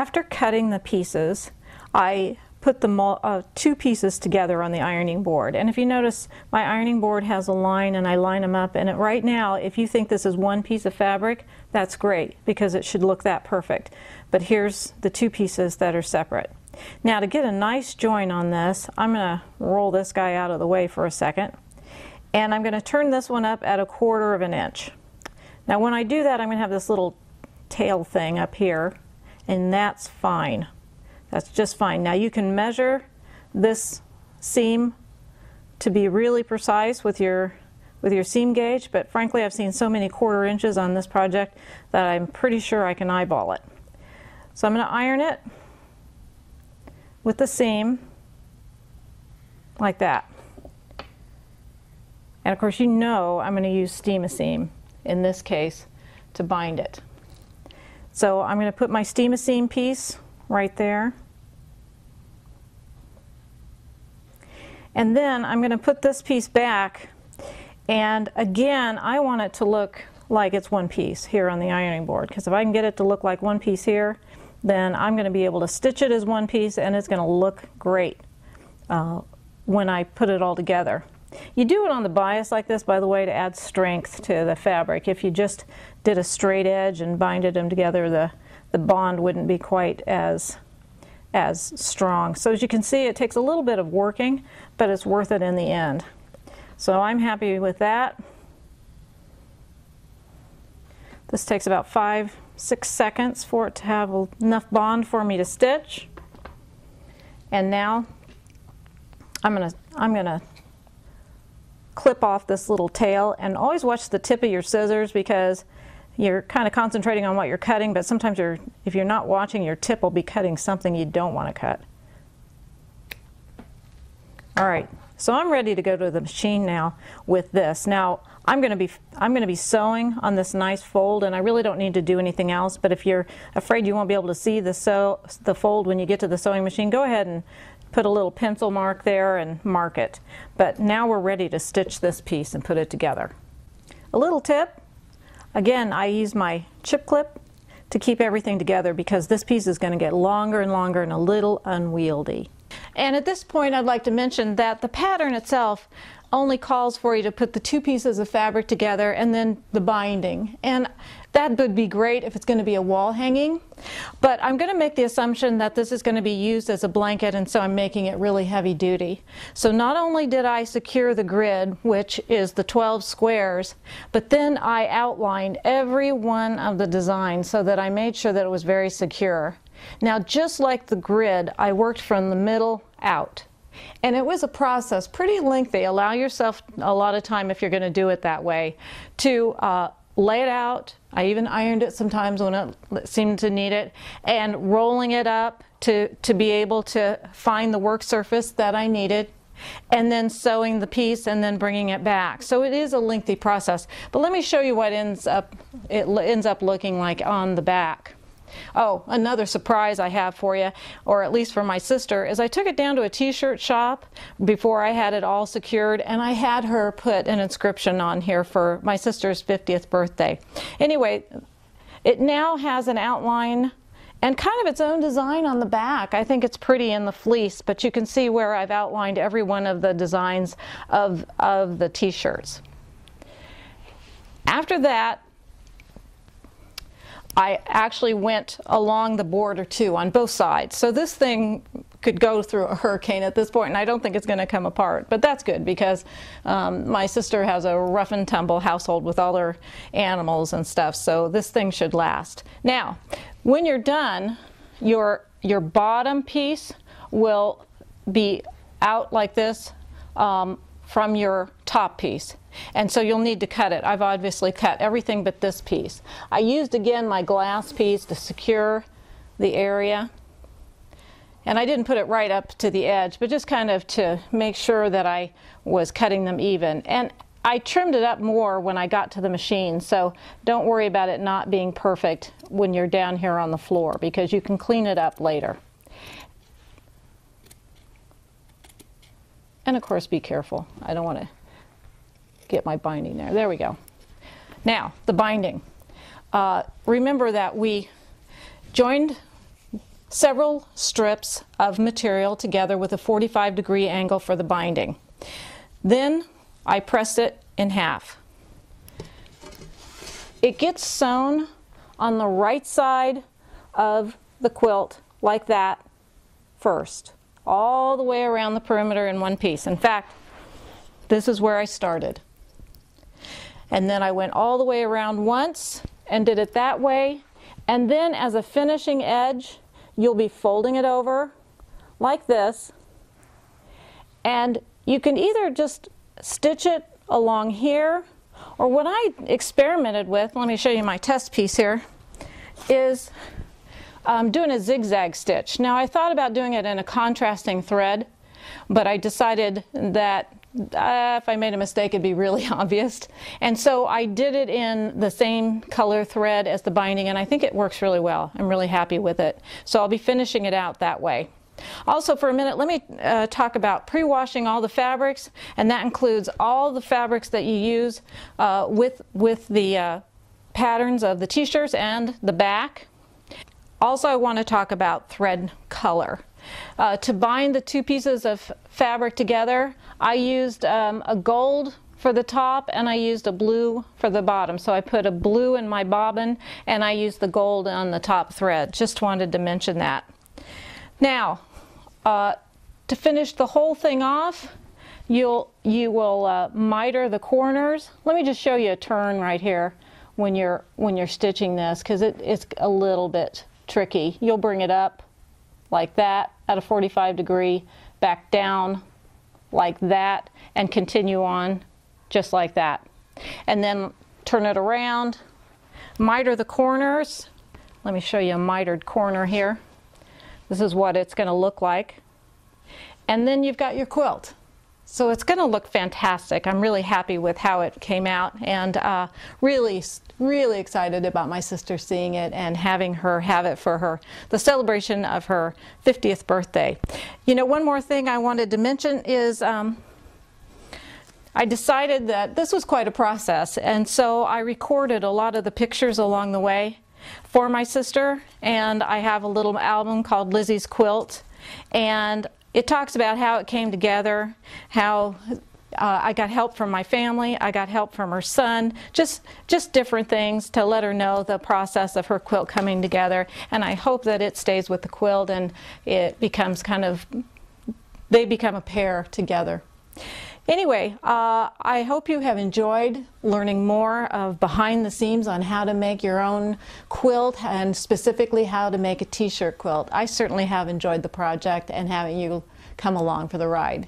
After cutting the pieces, I put the two pieces together on the ironing board. And if you notice, my ironing board has a line and I line them up. And right now, if you think this is one piece of fabric, that's great because it should look that perfect. But here's the two pieces that are separate. Now to get a nice join on this, I'm going to roll this guy out of the way for a second. And I'm going to turn this one up at 1/4 of an inch. Now when I do that, I'm going to have this little tail thing up here, and that's fine. That's just fine. Now you can measure this seam to be really precise with your seam gauge, but frankly I've seen so many 1/4 inches on this project that I'm pretty sure I can eyeball it. So I'm going to iron it with the seam like that. And of course you know I'm going to use Steam-A-Seam in this case to bind it. So I'm going to put my Steam-A-Seam piece right there. And then I'm going to put this piece back, and again I want it to look like it's one piece here on the ironing board, because if I can get it to look like one piece here, then I'm going to be able to stitch it as one piece and it's going to look great when I put it all together. You do it on the bias like this, by the way, to add strength to the fabric. If you just did a straight edge and binded them together, the bond wouldn't be quite as strong. So as you can see, it takes a little bit of working, but it's worth it in the end. So I'm happy with that. This takes about 5-6 seconds for it to have enough bond for me to stitch. And now I'm gonna clip off this little tail, and always watch the tip of your scissors because you're kind of concentrating on what you're cutting, but sometimes if you're not watching, your tip will be cutting something you don't want to cut. All right, so I'm ready to go to the machine now with this. Now I'm going to be sewing on this nice fold, and I really don't need to do anything else, but if you're afraid you won't be able to see the fold when you get to the sewing machine, go ahead and put a little pencil mark there and mark it. But now we're ready to stitch this piece and put it together. A little tip, again, I use my chip clip to keep everything together because this piece is going to get longer and longer and a little unwieldy. And at this point I'd like to mention that the pattern itself only calls for you to put the two pieces of fabric together and then the binding. And that would be great if it's going to be a wall hanging. But I'm going to make the assumption that this is going to be used as a blanket, and so I'm making it really heavy duty. So not only did I secure the grid, which is the 12 squares, but then I outlined every one of the designs so that I made sure that it was very secure. Now just like the grid, I worked from the middle out. And it was a process, pretty lengthy. Allow yourself a lot of time if you're going to do it that way to lay it out. I even ironed it sometimes when it seemed to need it, and rolling it up to be able to find the work surface that I needed, and then sewing the piece and then bringing it back. So it is a lengthy process, but let me show you what it ends up looking like on the back. Oh, another surprise I have for you, or at least for my sister, is I took it down to a t-shirt shop before I had it all secured, and I had her put an inscription on here for my sister's 50th birthday. Anyway, it now has an outline and kind of its own design on the back. I think it's pretty in the fleece, but you can see where I've outlined every one of the designs of the t-shirts. After that, I actually went along the border too on both sides. So this thing could go through a hurricane at this point, and I don't think it's going to come apart. But that's good because my sister has a rough and tumble household with all her animals and stuff, so this thing should last. Now, when you're done, your bottom piece will be out like this from your top piece. And so you'll need to cut it. I've obviously cut everything but this piece. I used again my glass piece to secure the area. And I didn't put it right up to the edge, but just kind of to make sure that I was cutting them even. And I trimmed it up more when I got to the machine, so don't worry about it not being perfect when you're down here on the floor, because you can clean it up later. And of course, be careful. I don't want to get my binding there. There we go. Now, the binding. Remember that we joined several strips of material together with a 45-degree angle for the binding. Then I pressed it in half. It gets sewn on the right side of the quilt like that first, all the way around the perimeter in one piece. In fact, this is where I started. And then I went all the way around once and did it that way. And then as a finishing edge, you'll be folding it over like this. And you can either just stitch it along here, or what I experimented with, let me show you my test piece here, is doing a zigzag stitch. Now I thought about doing it in a contrasting thread, but I decided that if I made a mistake it'd be really obvious. And so I did it in the same color thread as the binding, and I think it works really well. I'm really happy with it. So I'll be finishing it out that way. Also, for a minute, let me talk about pre-washing all the fabrics, and that includes all the fabrics that you use with the patterns of the t-shirts and the back. Also, I want to talk about thread color. To bind the two pieces of fabric together, I used a gold for the top and I used a blue for the bottom. So I put a blue in my bobbin and I used the gold on the top thread. Just wanted to mention that. Now, to finish the whole thing off, you will miter the corners. Let me just show you a turn right here when you're stitching this, because it's a little bit tricky. You'll bring it up like that at a 45-degree, back down like that, and continue on just like that. And then turn it around, miter the corners. Let me show you a mitered corner here. This is what it's going to look like. And then you've got your quilt. So it's going to look fantastic. I'm really happy with how it came out, and really excited about my sister seeing it and having her have it for the celebration of her 50th birthday. You know, one more thing I wanted to mention is I decided that this was quite a process, and so I recorded a lot of the pictures along the way for my sister, and I have a little album called Lizzie's Quilt, and it talks about how it came together, how I got help from my family, I got help from her son, just different things to let her know the process of her quilt coming together. And I hope that it stays with the quilt and it becomes they become a pair together. Anyway, I hope you have enjoyed learning more of behind the scenes on how to make your own quilt, and specifically how to make a t-shirt quilt. I certainly have enjoyed the project and having you come along for the ride.